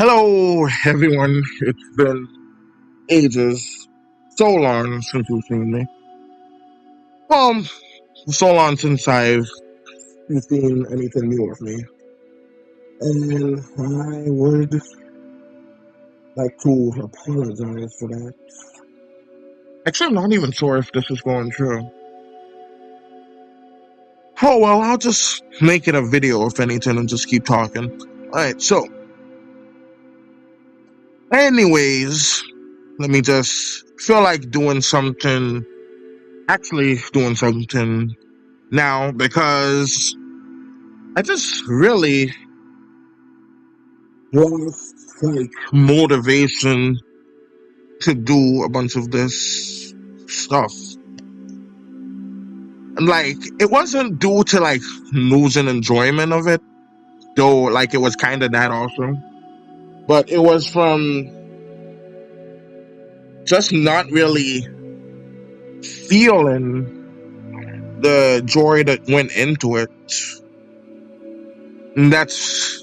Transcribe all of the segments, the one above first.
Hello, everyone. It's been ages, so long since you've seen me. Um, so long since I've seen anything new of me. And I would like to apologize for that. Actually, I'm not even sure if this is going through. Oh, well, I'll just make it a video, if anything, and just keep talking. Alright, so, anyways, let me just feel like actually doing something now because I just really lost like motivation to do a bunch of this stuff. And like it wasn't due to like losing enjoyment of it, though like it was kinda that also. But it was from just not really feeling the joy that went into it. And that's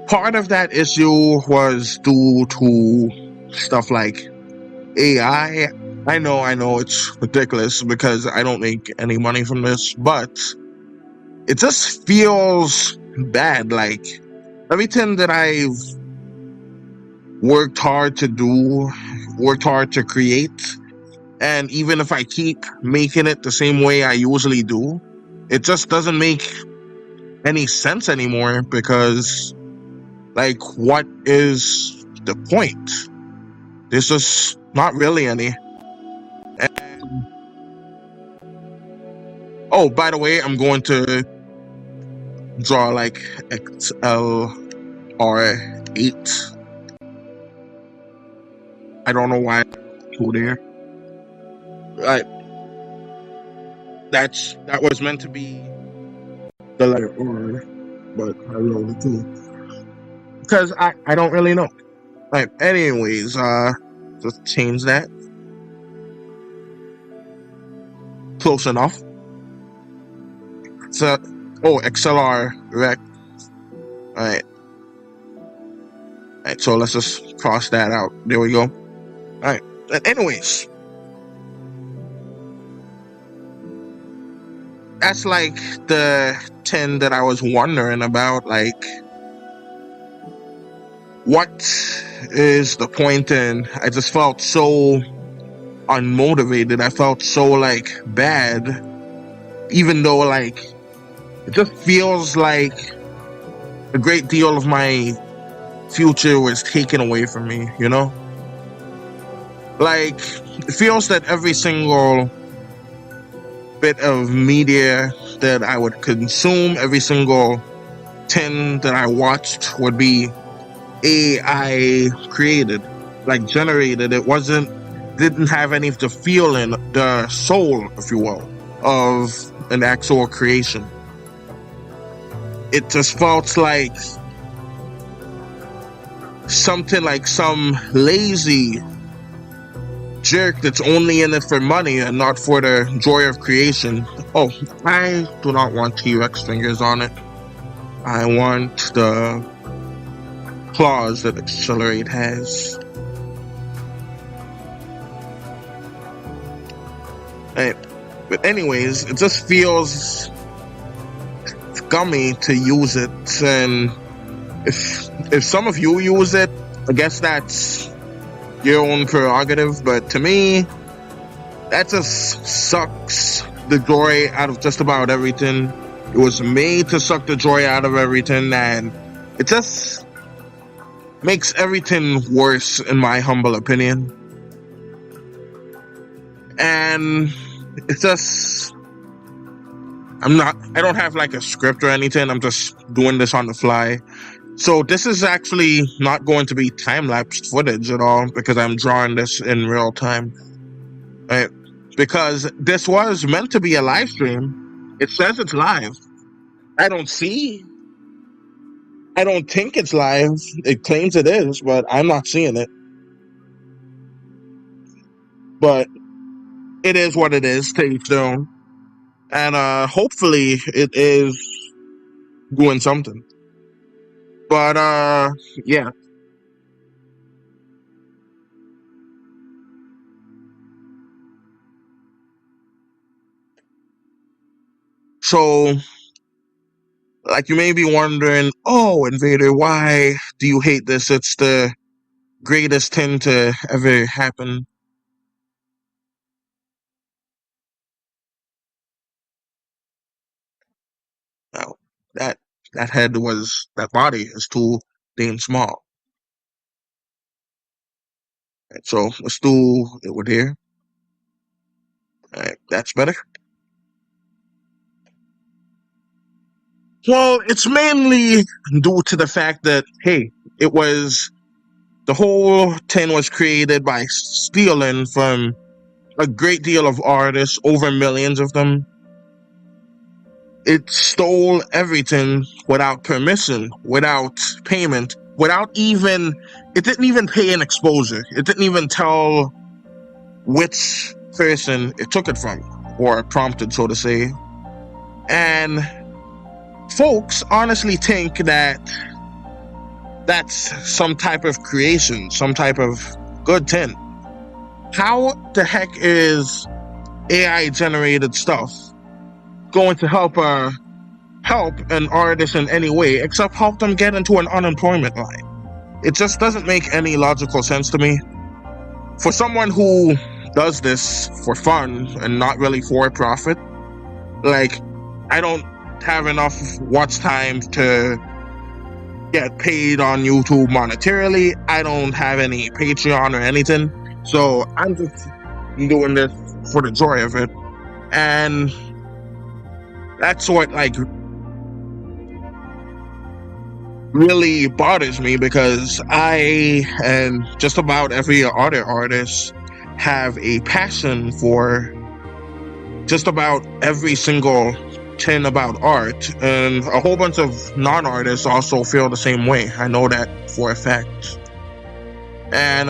part of that issue was due to stuff like AI. I know, it's ridiculous because I don't make any money from this, but it just feels bad. Like everything that I've worked hard to do, worked hard to create, and even if I keep making it the same way I usually do, it just doesn't make any sense anymore because, like, what is the point? There's just not really any. And oh, by the way, I'm going to draw like XLR8. I don't know why two there. Right. That was meant to be the letter R, but I wrote it too. Because I don't really know. Right. Anyways, just change that. Close enough. So XLR rec. Alright. Alright, so let's just cross that out. There we go. Alright. Anyways. That's like the 10 that I was wondering about, like what is the point in? I just felt so unmotivated. I felt so like bad, even though like it just feels like a great deal of my future was taken away from me, you know? Like it feels that every single bit of media that I would consume, every single 10 that I watched would be AI created, like generated. It didn't have any of the feeling, the soul, if you will, of an actual creation. It just felt like something like some lazy jerk that's only in it for money and not for the joy of creation. Oh, I do not want T-Rex fingers on it. I want the claws that Accelerate has. But anyways, it just feels scummy to use it, and if some of you use it, I guess that's your own prerogative, but to me, that just sucks the joy out of just about everything. It was made to suck the joy out of everything, and it just makes everything worse, in my humble opinion. And it's just, I don't have like a script or anything. I'm just doing this on the fly. So this is actually not going to be time-lapsed footage at all because I'm drawing this in real time. Right? Because this was meant to be a live stream. It says it's live. I don't think it's live. It claims it is, but I'm not seeing it. But it is what it is, to each their own. And hopefully it is doing something. But yeah. So like you may be wondering, oh, Invader, why do you hate this? It's the greatest thing to ever happen. Now, that that body is too damn small. Right, so let's do it with here. Right, that's better. Well, it's mainly due to the fact that hey, it was the whole thing was created by stealing from a great deal of artists, over millions of them. It stole everything without permission, without payment, without even, it didn't even pay an exposure. It didn't even tell which person it took it from, or prompted, so to say. And folks honestly think that that's some type of creation, some type of good thing. How the heck is AI generated stuff going to help an artist in any way except help them get into an unemployment line? It just doesn't make any logical sense to me. For someone who does this for fun and not really for profit, like, I don't have enough watch time to get paid on YouTube monetarily. I don't have any Patreon or anything. So I'm just doing this for the joy of it. And that's what like really bothers me, because I and just about every other artist have a passion for just about every single thing about art, and a whole bunch of non-artists also feel the same way. I know that for a fact. And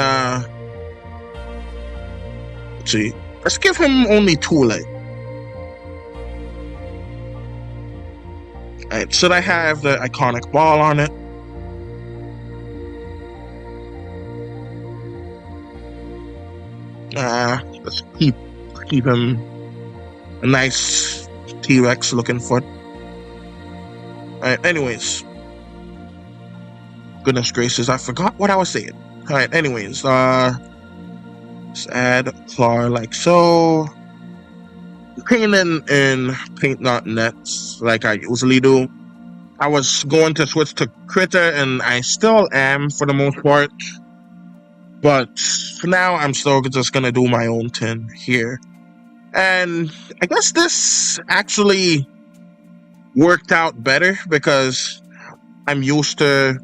let's see, let's give him only two legs. Right, should I have the iconic ball on it? Let's keep him a nice T-Rex looking foot. Alright, anyways. Goodness gracious, I forgot what I was saying. Alright, anyways, let's add a claw like so. Painting in paint.net like I usually do. I was going to switch to Critter, and I still am for the most part. But for now, I'm still just gonna do my own thing here. And I guess this actually worked out better because I'm used to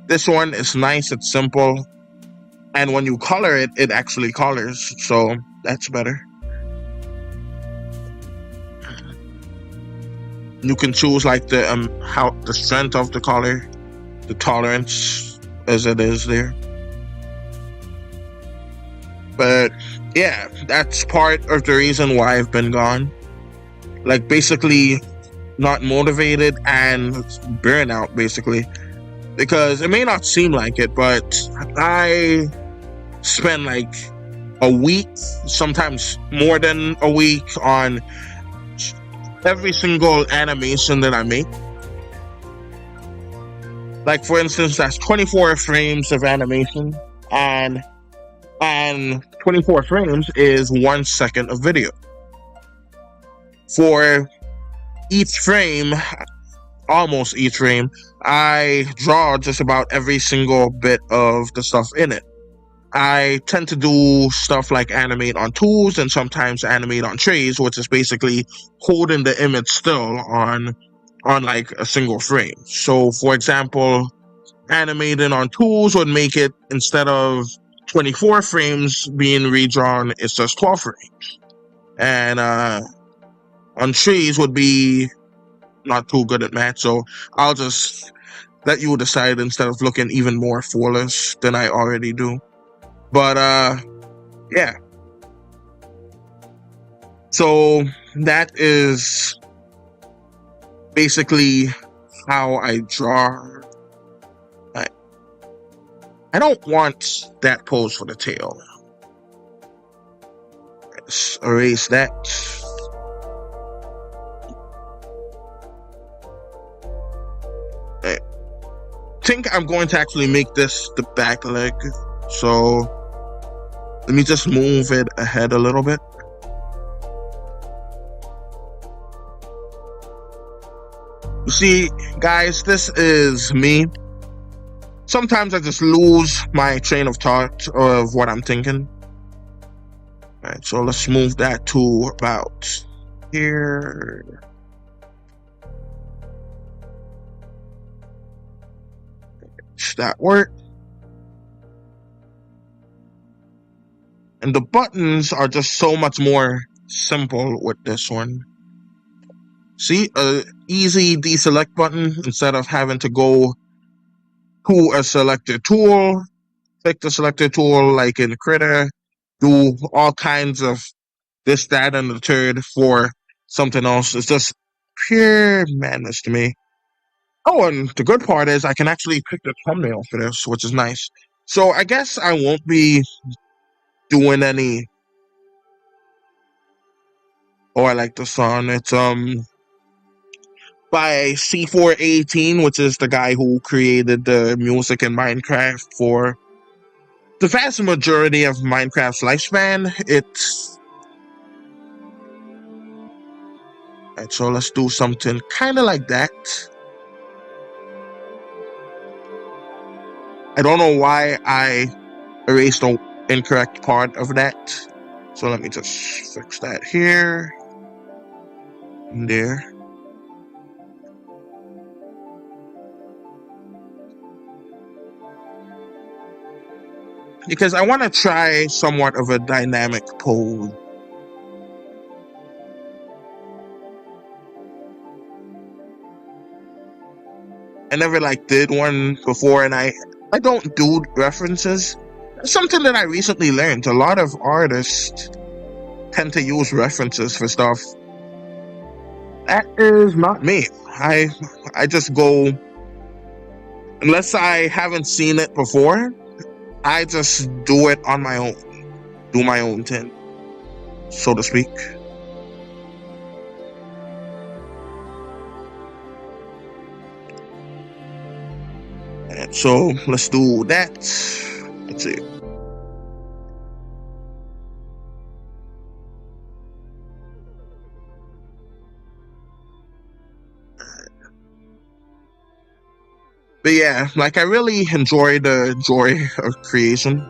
this one. It's nice, it's simple, and when you color it, it actually colors, so that's better. You can choose like the strength of the color, the tolerance as it is there. But yeah, that's part of the reason why I've been gone. Like basically not motivated and burnout basically. Because it may not seem like it, but I spend like a week, sometimes more than a week, on every single animation that I make. Like for instance, that's 24 frames of animation, and 24 frames is 1 second of video. For each frame, almost each frame, I draw just about every single bit of the stuff in it. I tend to do stuff like animate on tools and sometimes animate on trays, which is basically holding the image still on like a single frame. So for example, animating on tools would make it, instead of 24 frames being redrawn, it's just 12 frames. And on trees would be not too good at math, so I'll just let you decide instead of looking even more foolish than I already do. But yeah. So that is basically how I draw. I don't want that pose for the tail. Let's erase that. I think I'm going to actually make this the back leg. So let me just move it ahead a little bit. You see, guys, this is me. Sometimes I just lose my train of thought of what I'm thinking. All right, so let's move that to about here. Does that work? And the buttons are just so much more simple with this one. See, easy deselect button instead of having to go to a selected tool, click the selected tool like in Critter, do all kinds of this, that, and the third for something else. It's just pure madness to me. Oh, and the good part is I can actually pick the thumbnail for this, which is nice. So I guess I won't be doing any. Oh, I like the song. It's by C418, which is the guy who created the music in Minecraft for the vast majority of Minecraft's lifespan. Right, so let's do something kind of like that. I don't know why I erased the incorrect part of that. So let me just fix that here and there. Because I want to try somewhat of a dynamic pose. I never did one before, and I don't do references. It's something that I recently learned. A lot of artists tend to use references for stuff. That is not me. I just go, unless I haven't seen it before, I just do it on my own. Do my own thing, so to speak. And so let's do that. Let's see. But yeah, I really enjoy the joy of creation.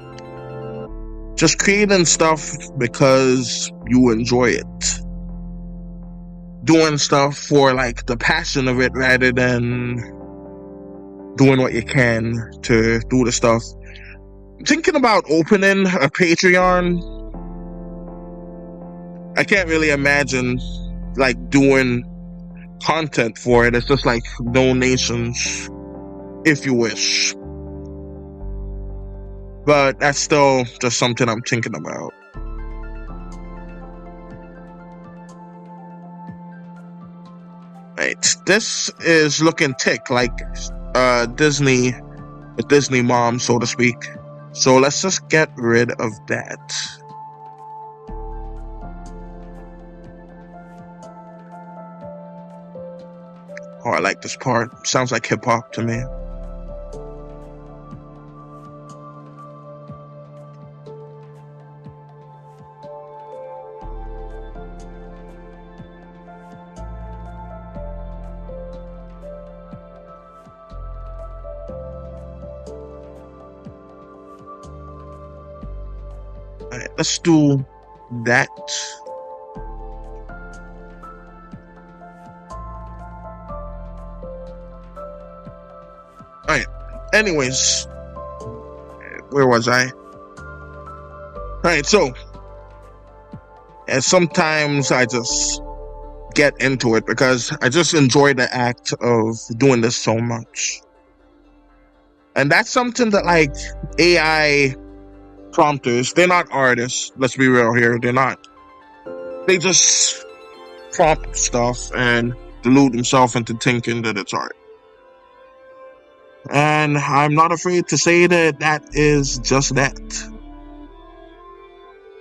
Just creating stuff because you enjoy it. Doing stuff for the passion of it rather than doing what you can to do the stuff. I'm thinking about opening a Patreon. I can't really imagine doing content for it. It's just donations if you wish. But that's still just something I'm thinking about. Right, this is looking thick, Disney, a Disney mom, so to speak. So let's just get rid of that. Oh, I like this part. Sounds like hip hop to me. Alright, let's do that. Alright, anyways, where was I? Alright, so, and sometimes I just get into it because I just enjoy the act of doing this so much. And that's something that AI prompters, they're not artists, let's be real here, they're not. They just prompt stuff and delude themselves into thinking that it's art. And And I'm not afraid to say that that is just that.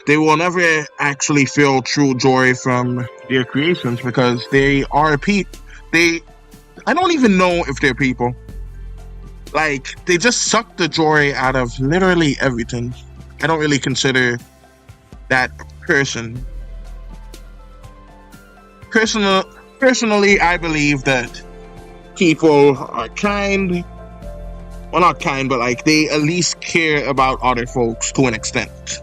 They will never actually feel true joy from their creations because they are they I don't even know if they're people. Like, they just suck the joy out of literally everything. I don't really consider that a person. Personal, Personally, I believe that people are kind. Well, not kind, but like they at least care about other folks to an extent.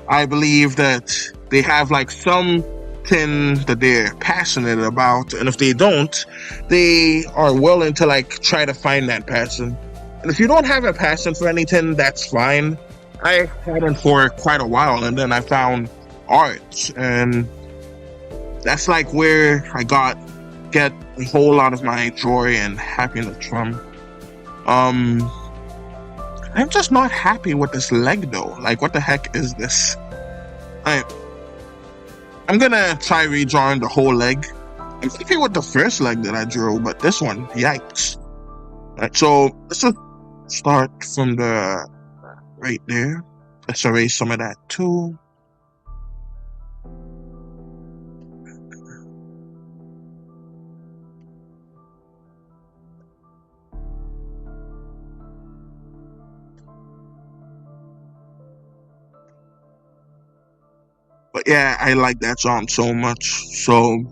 I believe that they have like something that they're passionate about, and if they don't, they are willing to like try to find that passion. And if you don't have a passion for anything, that's fine. I had it for quite a while, and then I found art, and that's like where I get a whole lot of my joy and happiness from. Um, I'm just not happy with this leg though. Like, what the heck is this? I I'm gonna try redrawing the whole leg. I'm happy with the first leg that I drew, but this one, yikes. Alright, so let's just start from the right there. Let's erase some of that too. But yeah, I like that song so much. So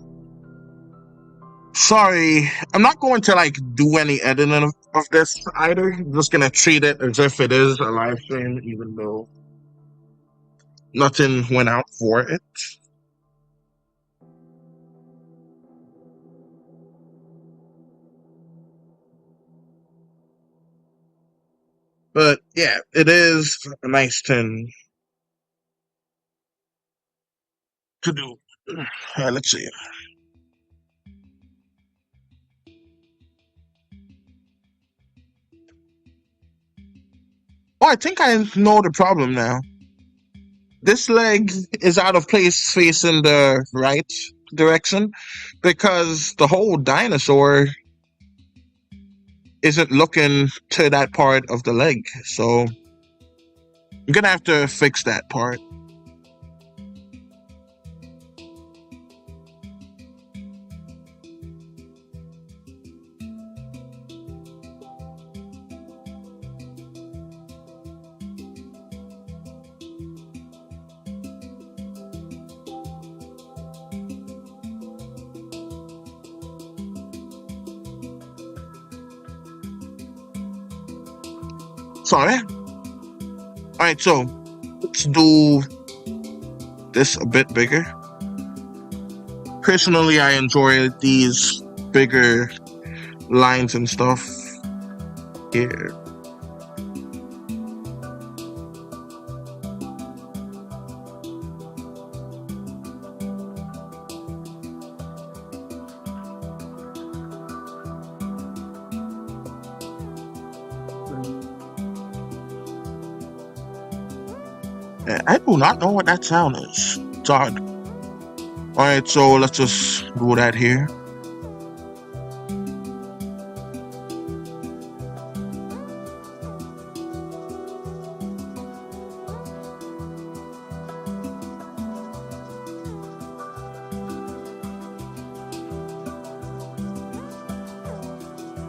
sorry, I'm not going to like do any editing of this either. I'm just gonna treat it as if it is a live stream, even though nothing went out for it. But yeah, it is a nice thing to do. Let's see. Oh, I think I know the problem now. This leg is out of place facing the right direction because the whole dinosaur isn't looking to that part of the leg. So I'm gonna have to fix that part. Sorry. Alright, so let's do this a bit bigger. Personally, I enjoy these bigger lines and stuff here. I do not know what that sound is. It's odd. Alright, so let's just do that here.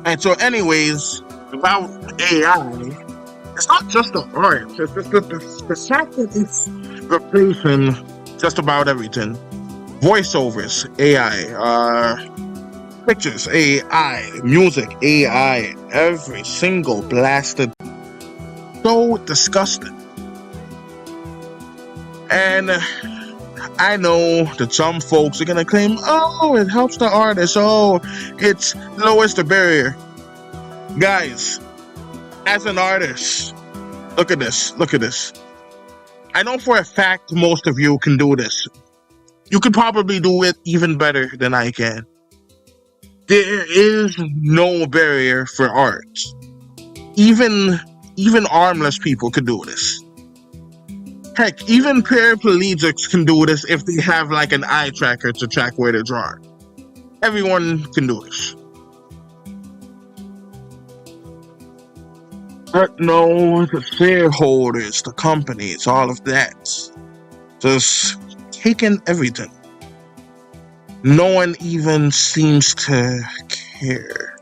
And so anyways, about AI, it's not just the art, it's the fact that it's replacing just about everything. Voiceovers, AI, pictures, AI, music, AI, every single blasted. So disgusting. And I know that some folks are gonna claim, oh, it helps the artist, oh, it lowers the barrier. Guys, as an artist, look at this. I know for a fact most of you can do this. You could probably do it even better than I can. There is no barrier for art. Even armless people could do this. Heck, even paraplegics can do this if they have like an eye tracker to track where they're drawing. Everyone can do this. But no, the shareholders, the companies, all of that, just taking everything. No one even seems to care.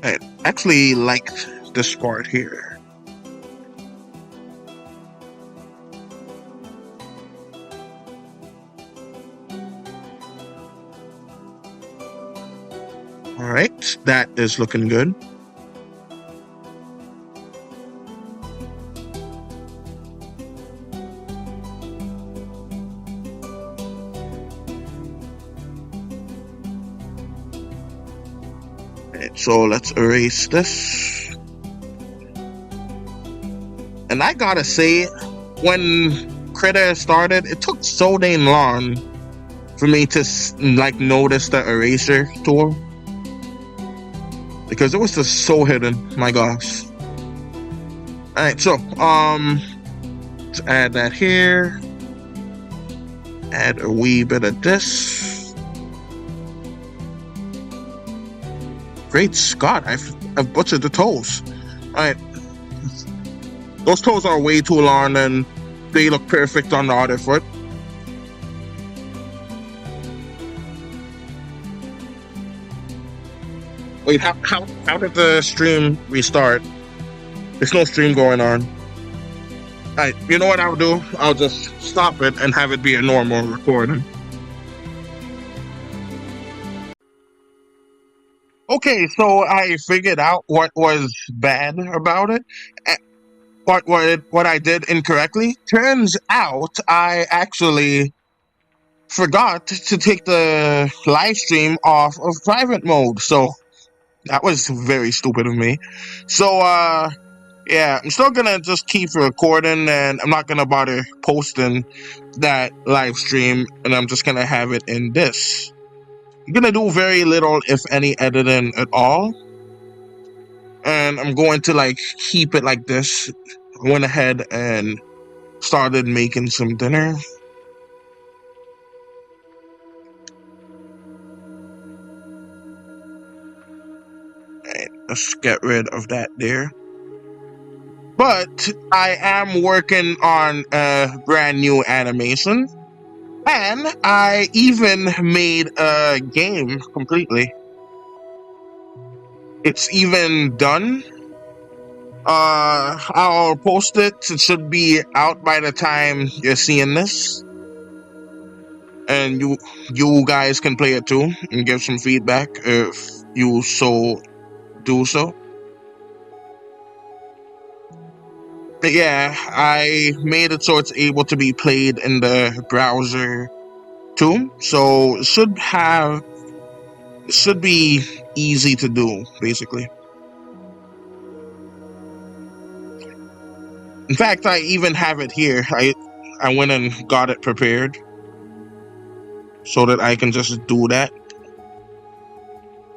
I actually like this part here. All right, that is looking good. Right, so let's erase this. And I gotta say, when Critter started, it took so dang long for me to like notice the eraser tool, because it was just so hidden. My gosh. All right, so let's add that here. Add a wee bit of this. Great Scott, I've butchered the toes. All right, those toes are way too long, and they look perfect on the other foot. Wait, how did the stream restart? There's no stream going on. Alright, you know what I'll do? I'll just stop it and have it be a normal recording. Okay, so I figured out what was bad about it. What I did incorrectly. Turns out I actually forgot to take the live stream off of private mode. So that was very stupid of me. So yeah, I'm still gonna just keep recording, and I'm not gonna bother posting that live stream, and I'm just gonna have it in this. I'm gonna do very little, if any, editing at all, and I'm going to like keep it like this. I went ahead and started making some dinner. Right, let's get rid of that there. But I am working on a brand new animation, and I even made a game completely. It's even done. I'll post it. It should be out by the time you're seeing this, and you guys can play it too and give some feedback if you so do so. But yeah, I made it so it's able to be played in the browser too, so it should be easy to do, basically. In fact, I even have it here. I went and got it prepared so that I can just do that.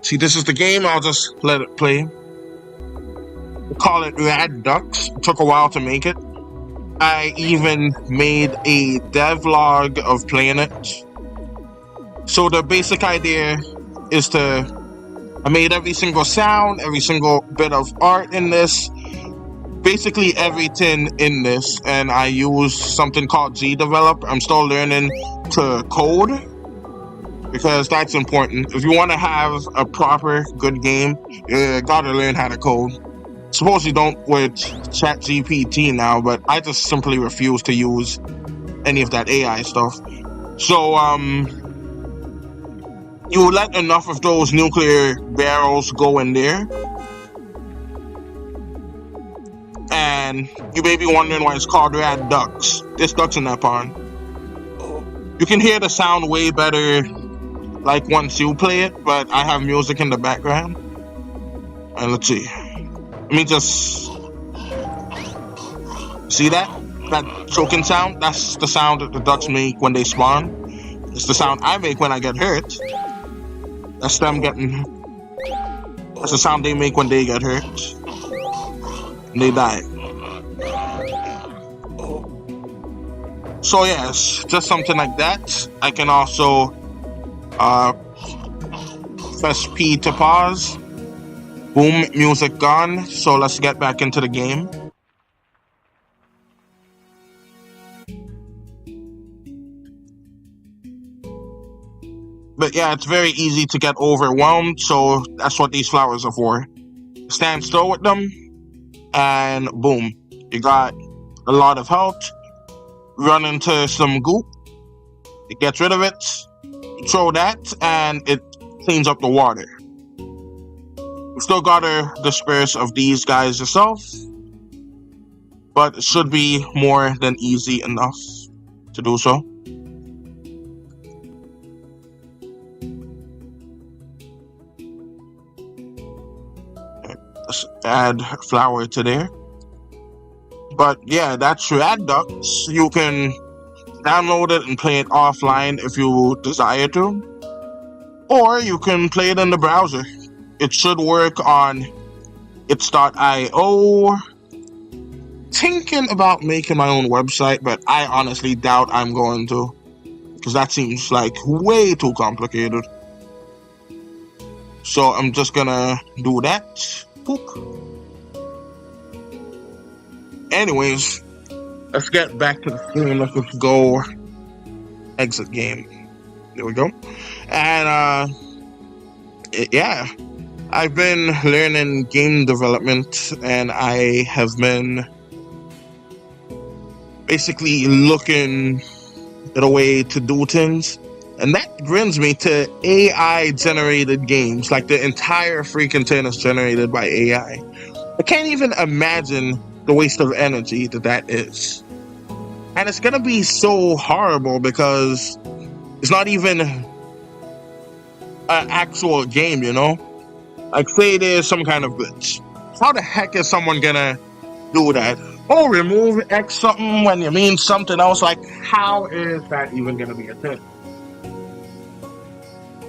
See, this is the game. I'll just let it play. We call it Rad Ducks. It took a while to make it. I even made a devlog of playing it. So the basic idea is I made every single sound, every single bit of art in this, basically everything in this, and I use something called GDevelop. I'm still learning to code, because that's important. If you want to have a proper good game, you gotta learn how to code. Suppose you don't with ChatGPT now, but I just simply refuse to use any of that AI stuff. So you let enough of those nuclear barrels go in there, and you may be wondering why it's called Rad Ducks. There's ducks in that pond. You can hear the sound way better like once you play it, but I have music in the background. And let's see. Let me just see that choking sound. That's the sound that the ducks make when they spawn. It's the sound I make when I get hurt. That's them getting. That's the sound they make when they get hurt. And they die. So yes, just something like that. I can also uh, press P to pause. Boom, music gone. So let's get back into the game. But yeah, it's very easy to get overwhelmed. So that's what these flowers are for. Stand still with them, and boom, you got a lot of health. Run into some goop, it gets rid of it. Throw that, and it cleans up the water. You still gotta disperse of these guys yourself, but it should be more than easy enough to do so. Let's add flour to there. But yeah, that's Rad Ducks. You can download it and play it offline if you desire to, or you can play it in the browser. It should work on its.io. Thinking about making my own website, but I honestly doubt I'm going to, because that seems like way too complicated. So I'm just gonna do that. Boop. Anyways, let's get back to the game. Let's just go exit game. There we go. And yeah, I've been learning game development, and I have been basically looking at a way to do things. And that brings me to AI generated games. Like the entire freaking thing is generated by AI. I can't even imagine the waste of energy that is. And it's gonna be so horrible because it's not even an actual game, you know? Like, say there's some kind of glitch. How the heck is someone gonna do that? Oh, remove X something when you mean something else. Like, how is that even gonna be a thing?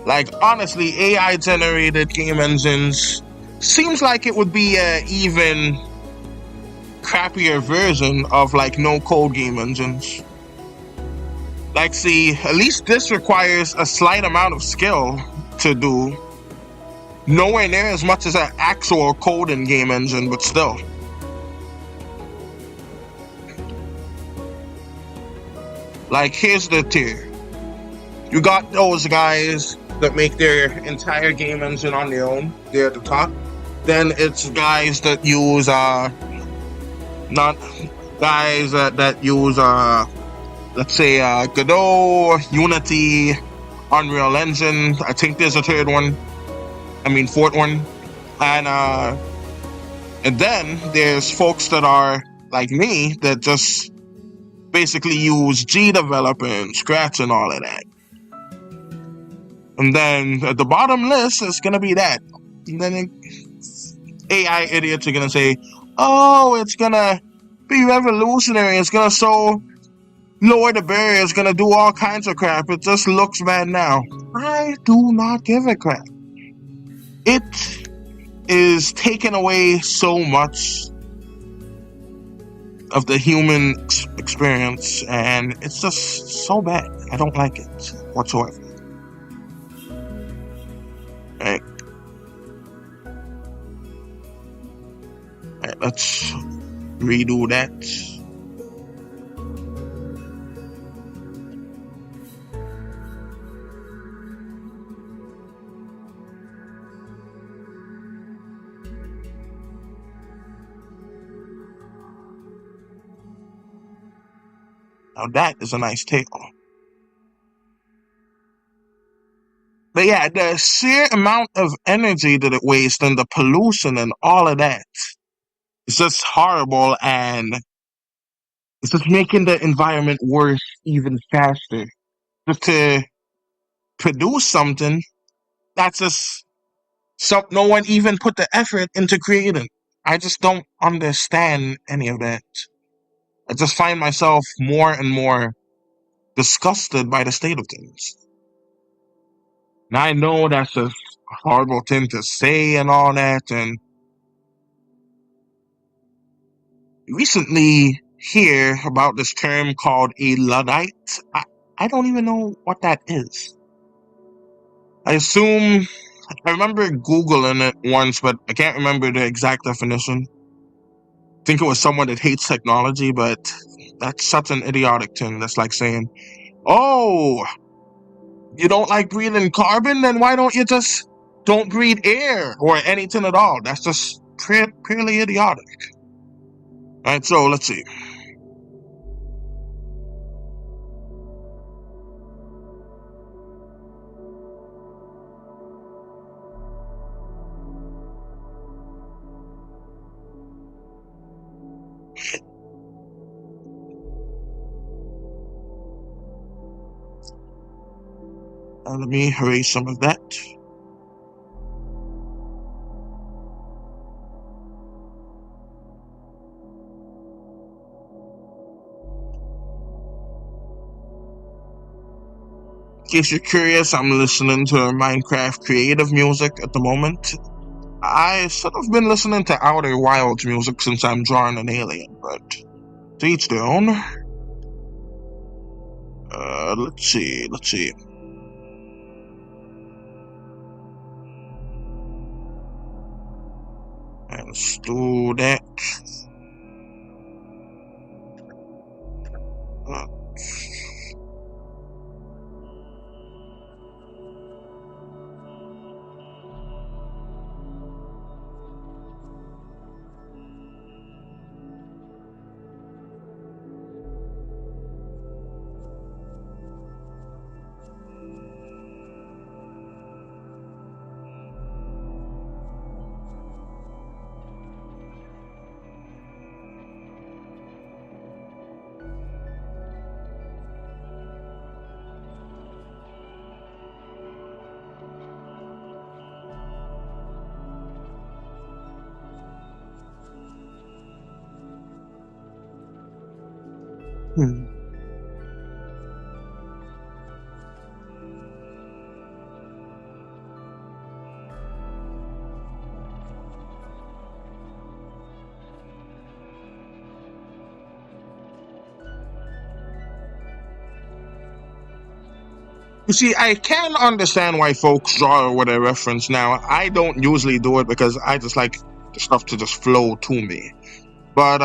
Like, honestly, AI generated game engines seems like it would be a even crappier version of like no code game engines. Like, see, at least this requires a slight amount of skill to do. Nowhere near as much as an actual coding game engine, but still. Like, here's the tier. You got those guys that make their entire game engine on their own. They're at the top. Then it's guys that use not guys that use let's say Godot, Unity, Unreal Engine. I think there's a third one. I mean fourth one. And then there's folks that are like me that just basically use G developer and Scratch and all of that. And then at the bottom list is gonna be that. And then AI idiots are gonna say, "Oh, it's gonna be revolutionary. It's gonna lower the barrier. It's gonna do all kinds of crap. It just looks bad now." I do not give a crap. It is taking away so much of the human experience, and it's just so bad. I don't like it whatsoever. Alright. Alright, let's redo that. Now that is a nice tail. But yeah, the sheer amount of energy that it wastes and the pollution and all of that, it's just horrible, and it's just making the environment worse even faster. Just to produce something that's just no one even put the effort into creating. I just don't understand any of that. I just find myself more and more disgusted by the state of things. Now I know that's a horrible thing to say and all that, and recently here about this term called a Luddite. I don't even know what that is. I assume I remember Googling it once, but I can't remember the exact definition. I think it was someone that hates technology, but that's such an idiotic thing. That's like saying, oh, you don't like breathing carbon? Then why don't you just don't breathe air or anything at all? That's just purely idiotic. All right, so let's see. Let me erase some of that. In case you're curious, I'm listening to Minecraft creative music at the moment. I should have been listening to Outer Wilds music since I'm drawing an alien, but to each their own. Let's see. Let's do that. You see, I can understand why folks draw what I reference now. I don't usually do it because I just like the stuff to just flow to me. But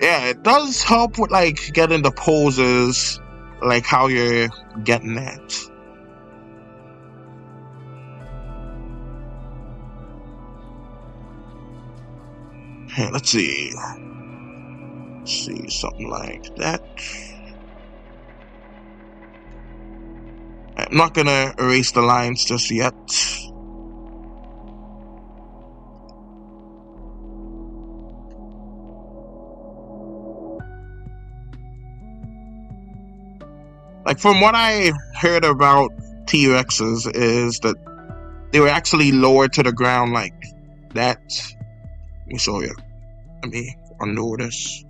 yeah, it does help with like getting the poses, like how you're getting at. Hey, let's see. Something like that. I'm not gonna erase the lines just yet. Like from what I heard about T-Rexes is that they were actually lowered to the ground like that. Let me show you. Let me undo this.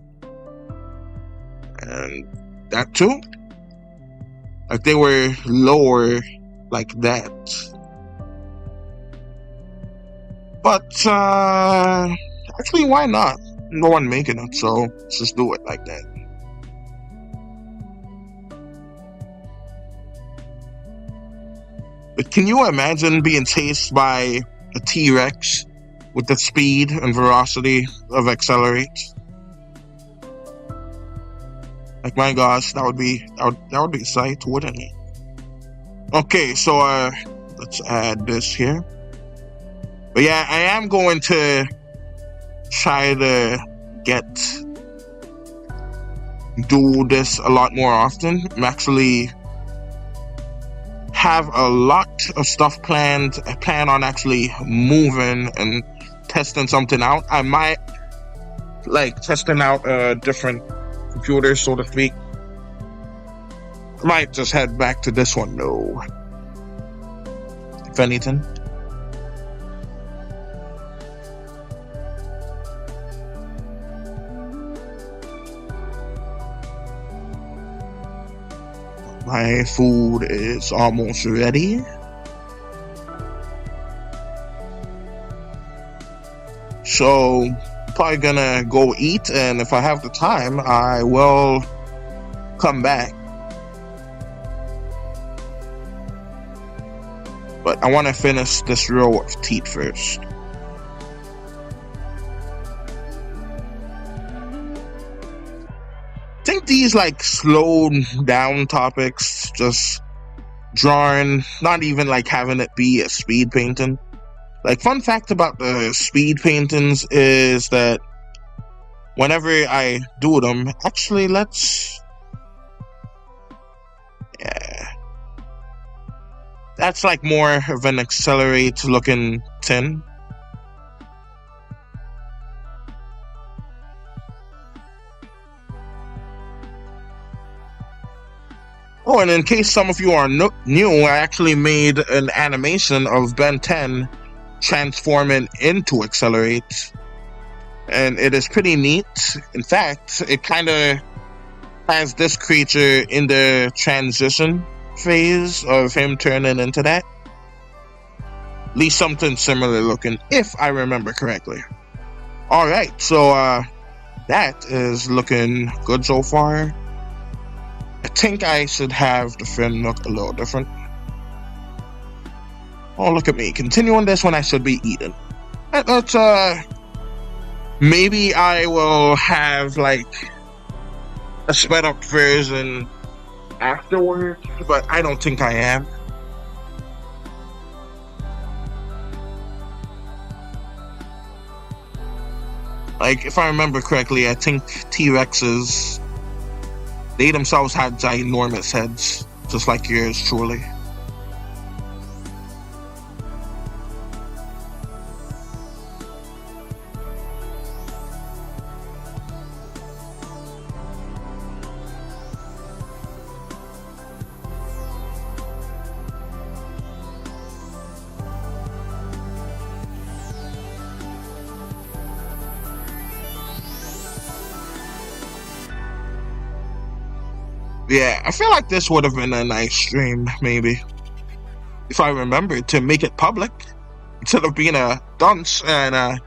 And that too. Like they were lower like that. But actually why not? No one making it, so let's just do it like that. But can you imagine being chased by a T-Rex with the speed and velocity of Accelerate? Like my gosh, that would be a sight, wouldn't it? Okay, so let's add this here. But yeah, I am going to try to do this a lot more often. I'm actually have a lot of stuff planned. I plan on actually moving and testing something out. I might like testing out different computers, so to speak. I might just head back to this one though, if anything. My food is almost ready. So probably gonna go eat, and if I have the time, I will come back. But I want to finish this row of teeth first. I think these like slowed down topics, just drawing, not even like having it be a speed painting. Like, fun fact about the speed paintings is that whenever I do them, actually, yeah, that's like more of an accelerate looking tin. Oh, and in case some of you are new, I actually made an animation of Ben 10 transforming into Accelerate, and it is pretty neat. In fact, it kind of has this creature in the transition phase of him turning into that. At least something similar looking, if I remember correctly. Alright, so that is looking good so far. I think I should have the fin look a little different. Oh, look at me. Continuing this when I should be eating. Let's, maybe I will have, like, a sped up version afterwards, but I don't think I am. Like, if I remember correctly, I think T-Rexes, they themselves had ginormous heads, just like yours truly. Yeah, I feel like this would have been a nice stream, maybe. If I remember to make it public, instead of being a dunce, and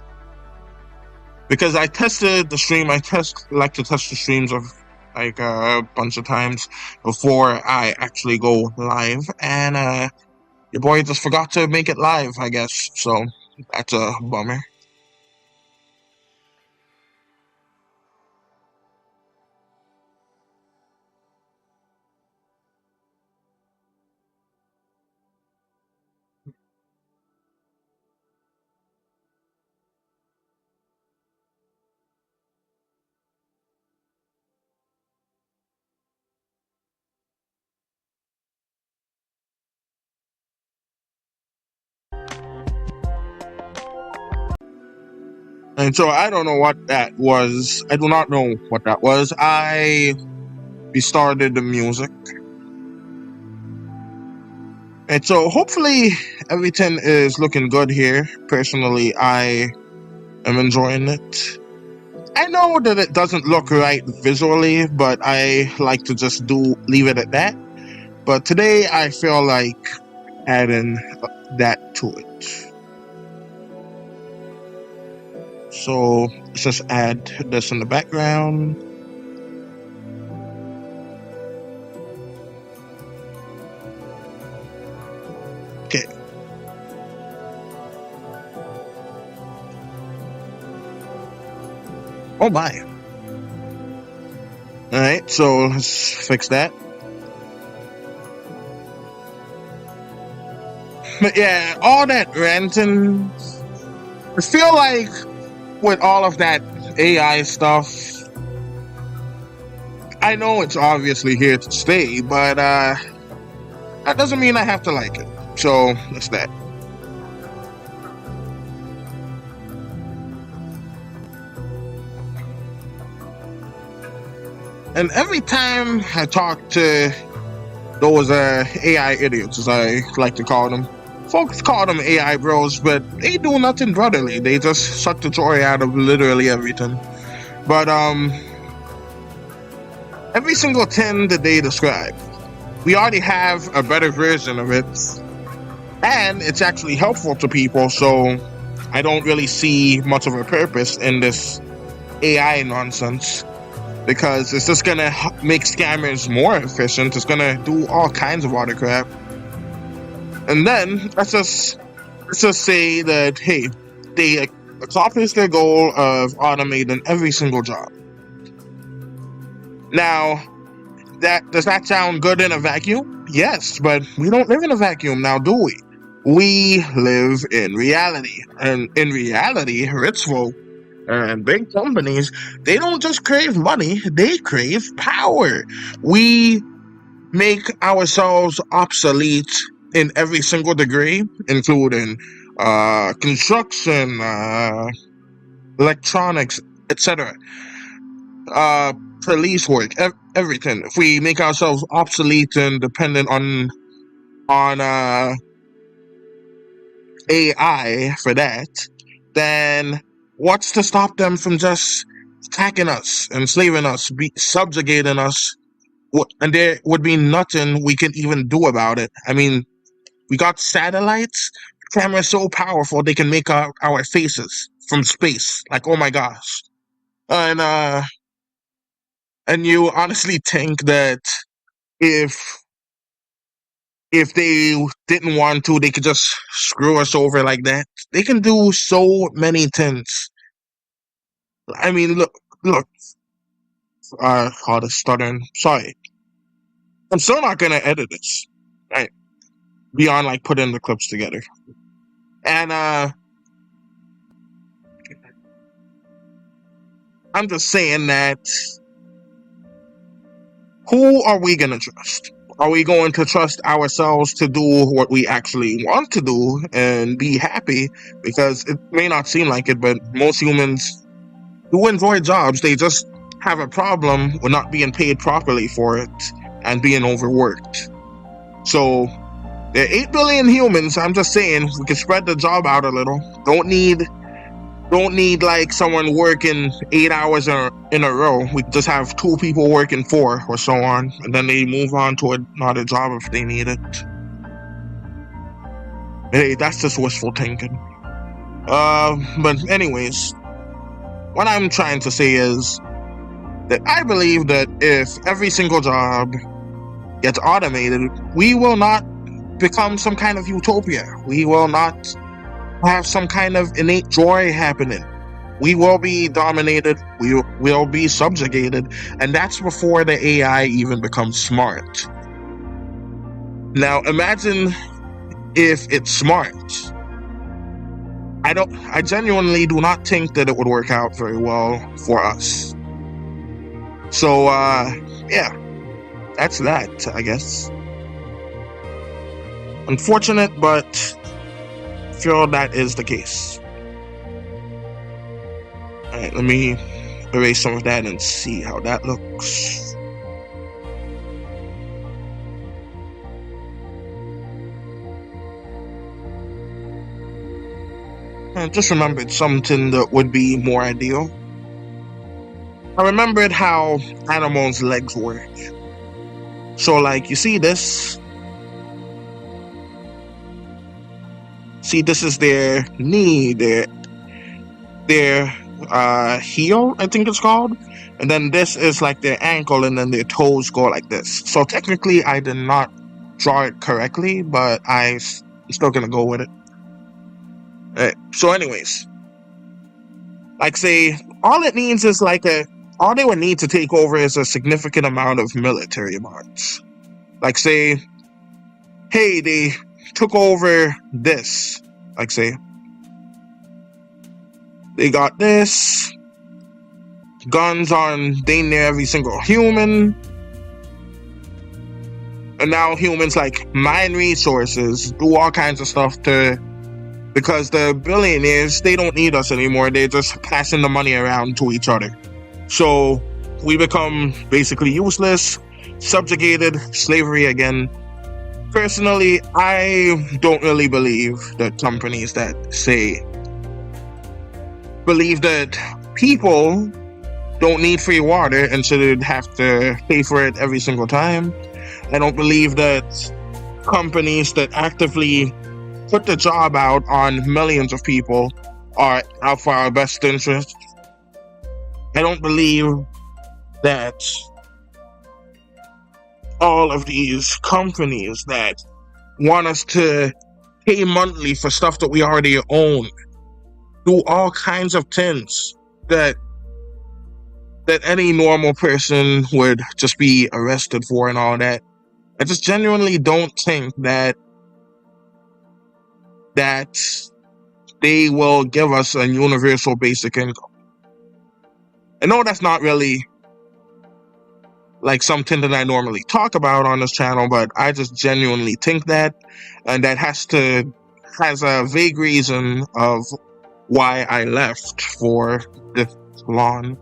because I tested the stream, like to test the streams of like a bunch of times before I actually go live, and your boy just forgot to make it live, I guess, so that's a bummer. And so I don't know what that was. I do not know what that was. I restarted the music. And so hopefully everything is looking good here. Personally, I am enjoying it. I know that it doesn't look right visually, but I like to just leave it at that. But today I feel like adding that to it. So let's just add this in the background. Okay. Oh my. Alright, so let's fix that. But yeah, all that ranting, I feel like with all of that AI stuff, I know it's obviously here to stay, but that doesn't mean I have to like it. So that's that. And every time I talk to those AI idiots, as I like to call them, folks call them AI bros, but they do nothing brotherly. They just suck the joy out of literally everything. But every single 10 that they describe, we already have a better version of it, and it's actually helpful to people. So I don't really see much of a purpose in this AI nonsense, because it's just gonna make scammers more efficient. It's gonna do all kinds of other crap. And then let's just say that, hey, they accomplish their goal of automating every single job. Now, does that sound good in a vacuum? Yes, but we don't live in a vacuum now, do we? We live in reality. And in reality, rich folk and big companies, they don't just crave money, they crave power. We make ourselves obsolete in every single degree, including construction, electronics, etc. Police work, everything. If we make ourselves obsolete and dependent on AI for that, then what's to stop them from just attacking us, enslaving us, subjugating us? And there would be nothing we can even do about it. I mean, we got satellites, cameras so powerful they can make our faces from space. Like, oh my gosh. And you honestly think that if they didn't want to, they could just screw us over like that? They can do so many things. I mean, look. Called a stuttering. Sorry, I'm still not gonna edit this. Right, beyond like putting the clips together. And I'm just saying that, who are we gonna trust? Are we going to trust ourselves to do what we actually want to do and be happy? Because it may not seem like it, but most humans do enjoy jobs. They just have a problem with not being paid properly for it and being overworked. So there are 8 billion humans. I'm just saying, we can spread the job out a little. Don't need like someone working 8 hours in a row. We just have 2 people working 4 or so on, and then they move on to another job if they need it. Hey, that's just wishful thinking. But anyways, what I'm trying to say is that I believe that if every single job gets automated, we will not become some kind of utopia. We will not have some kind of innate joy happening. We will be dominated. We will be subjugated. And that's before the AI even becomes smart. Now, imagine if it's smart. I genuinely do not think that it would work out very well for us. So, yeah, that's that, I guess. Unfortunate, but I feel that is the case. Alright, let me erase some of that and see how that looks. I just remembered something that would be more ideal. I remembered how animals' legs work. So, like, you see this? See, this is their knee, their heel, I think it's called. And then this is like their ankle, and then their toes go like this. So technically, I did not draw it correctly, but I'm still gonna go with it. So anyways, like, say, all it needs is all they would need to take over is a significant amount of military march. Like, say, hey, they took over this. Like, say, they got this, guns on dang near every single human, and now humans like mine resources, do all kinds of stuff because the billionaires, they don't need us anymore. They're just passing the money around to each other. So we become basically useless, subjugated, slavery again. Personally, I don't really believe that companies that believe that people don't need free water and should have to pay for it every single time. I don't believe that companies that actively put the job out on millions of people are out for our best interest. I don't believe that all of these companies that want us to pay monthly for stuff that we already own do all kinds of things that any normal person would just be arrested for and all that. I just genuinely don't think that they will give us a universal basic income. I know that's not really like something that I normally talk about on this channel, but I just genuinely think that, and that has a vague reason of why I left for this salon.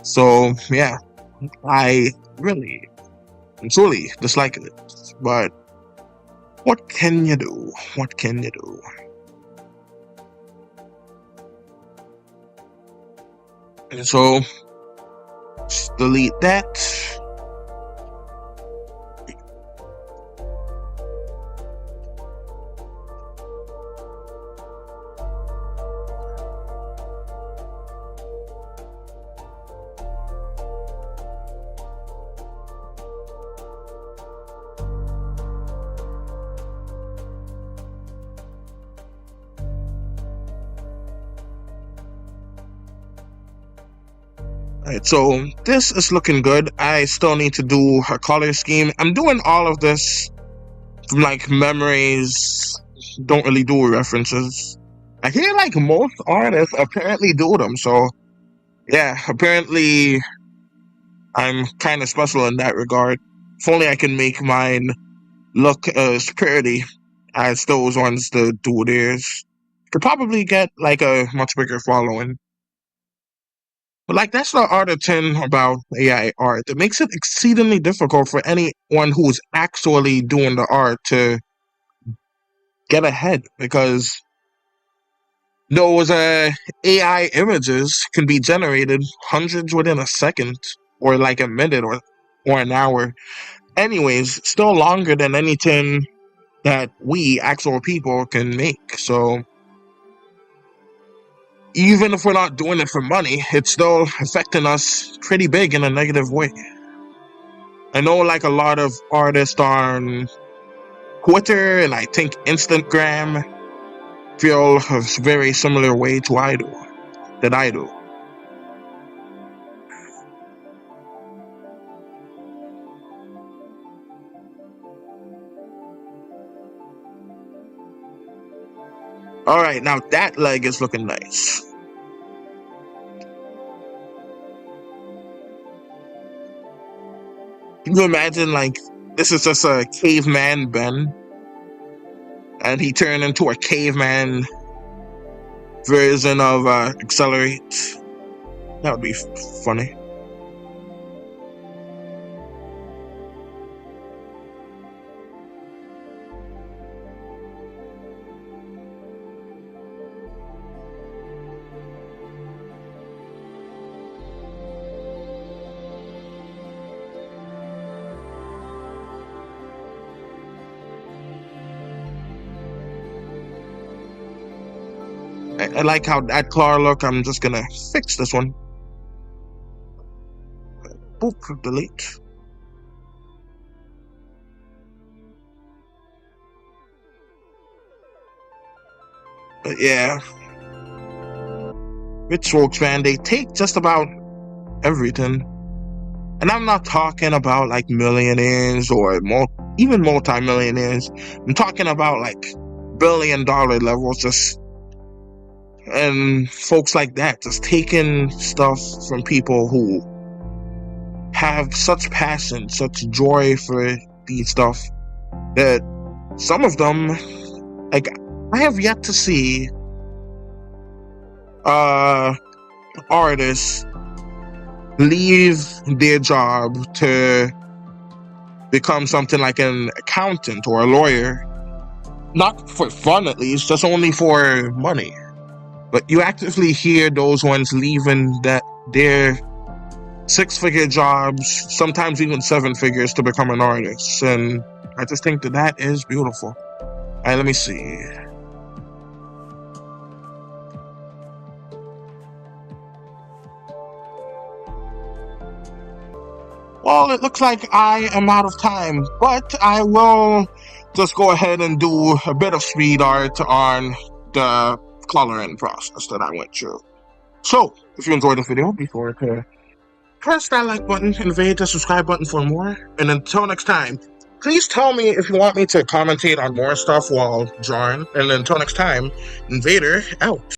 So yeah, I really and truly dislike it. But what can you do? What can you do? And so just delete that. Alright, so this is looking good. I still need to do a color scheme. I'm doing all of this from like memories, don't really do references. I hear like most artists apparently do them, so yeah, apparently I'm kind of special in that regard. If only I can make mine look as pretty as those ones that do theirs. Could probably get like a much bigger following. But like that's the art of 10 about AI art. It makes it exceedingly difficult for anyone who's actually doing the art to get ahead, because those AI images can be generated hundreds within a second, or like a minute, or an hour. Anyways, still longer than anything that we actual people can make. So even if we're not doing it for money, it's still affecting us pretty big in a negative way. I know like a lot of artists on Twitter and I think Instagram feel a very similar way to I do. Alright, now that leg is looking nice. Can you imagine like this is just a caveman Ben, and he turned into a caveman version of Accelerate? That would be funny. I like how that claw look. I'm just gonna fix this one. Boop, delete. But yeah, rich folks, man, they take just about everything. And I'm not talking about like millionaires or even multi-millionaires. I'm talking about like billion-dollar levels, just and folks like that, just taking stuff from people who have such passion, such joy for these stuff, that some of them, like, I have yet to see artists leave their job to become something like an accountant or a lawyer, not for fun at least, just only for money. But you actively hear those ones leaving their 6-figure jobs, sometimes even 7 figures, to become an artist, and I just think that is beautiful. All right, let me see. Well, it looks like I am out of time, but I will just go ahead and do a bit of speed art on the coloring process that I went through. So, if you enjoyed the video, be sure to press that like button and hit the subscribe button for more. And until next time, please tell me if you want me to commentate on more stuff while drawing. And until next time, Invader out.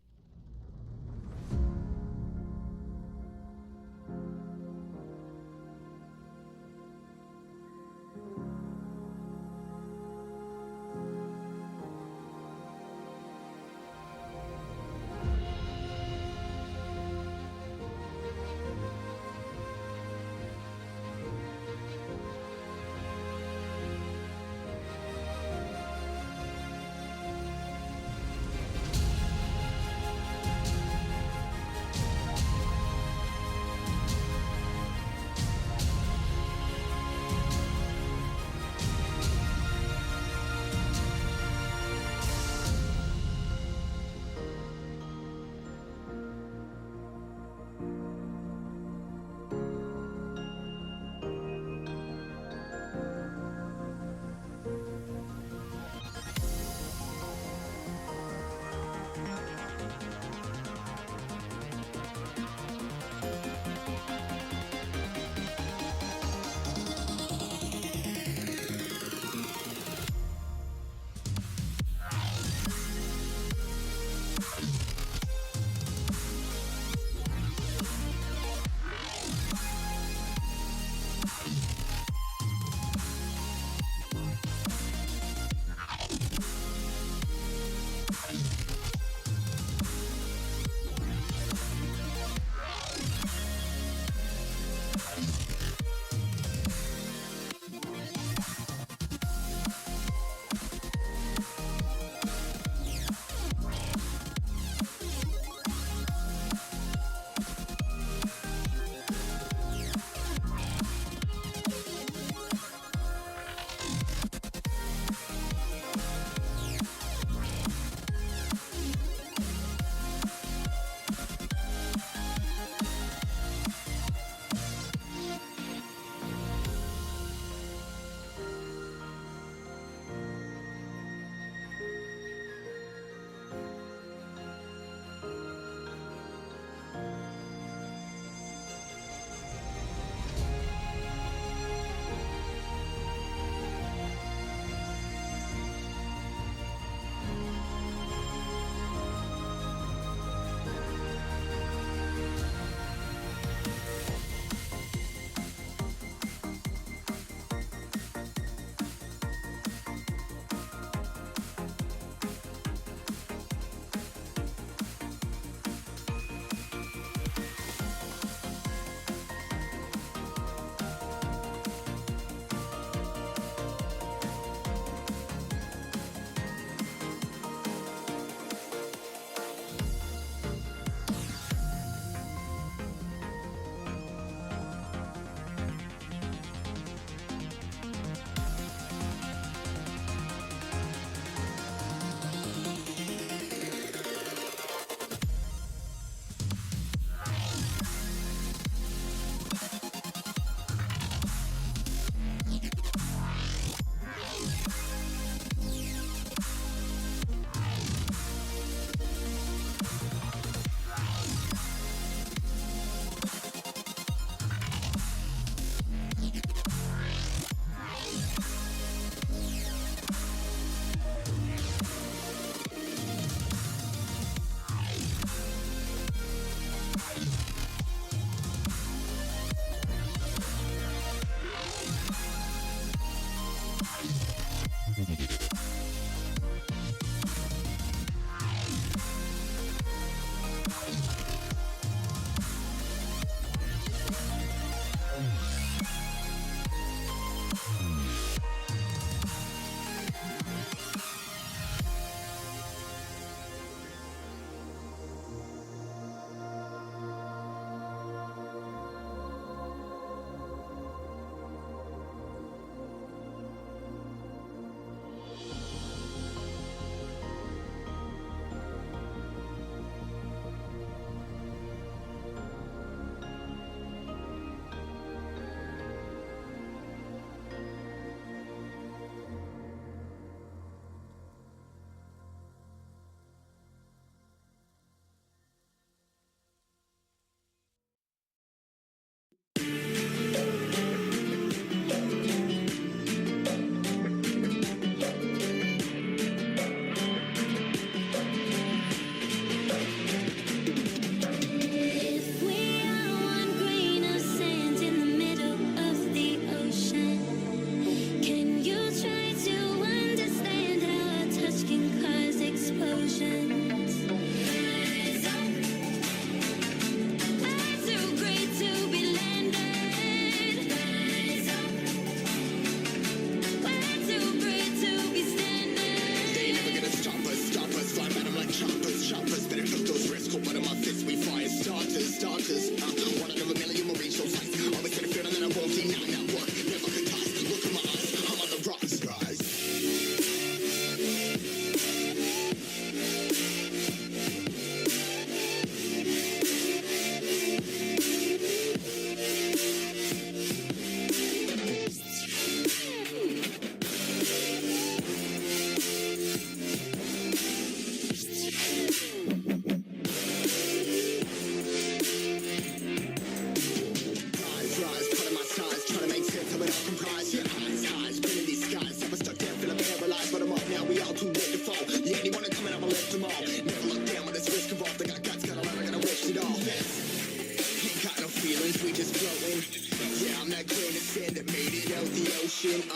motion. A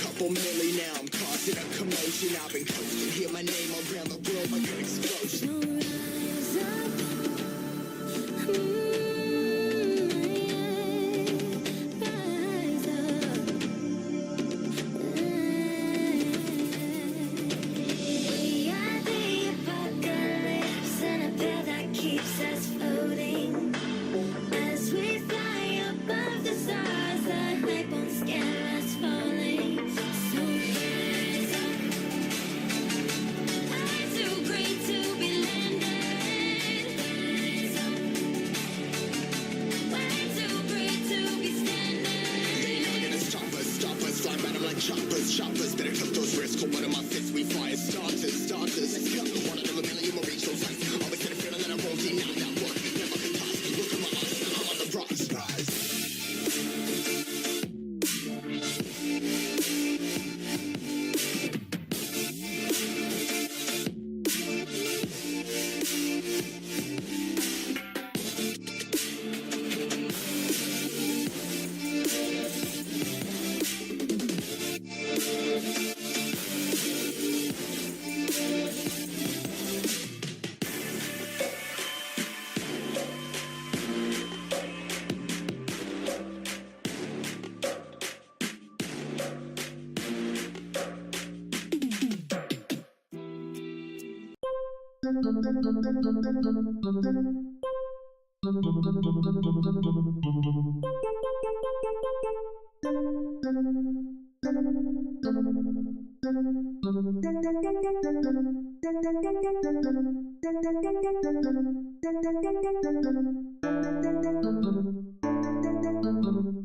couple milli now, I'm causing a commotion. I've been coasting, hear my name around the world like an explosion. So rise up. Rise up. We are the apocalypse, and a pill that keeps us floating. As we fly above the stars, the hype won't scare us falling. So rise up. I'm too great to be landed. Rise up. Way too great to be standing. They never gonna stop us, fly by them like choppers. Better took those risks, hold one of my fists, we fire starters. Let's go, one out of a million, we'll reach those heights. Always had a feeling that I won't deny that work. Never could pass, look at my eyes, I'm on the rocks, rise. Thank you.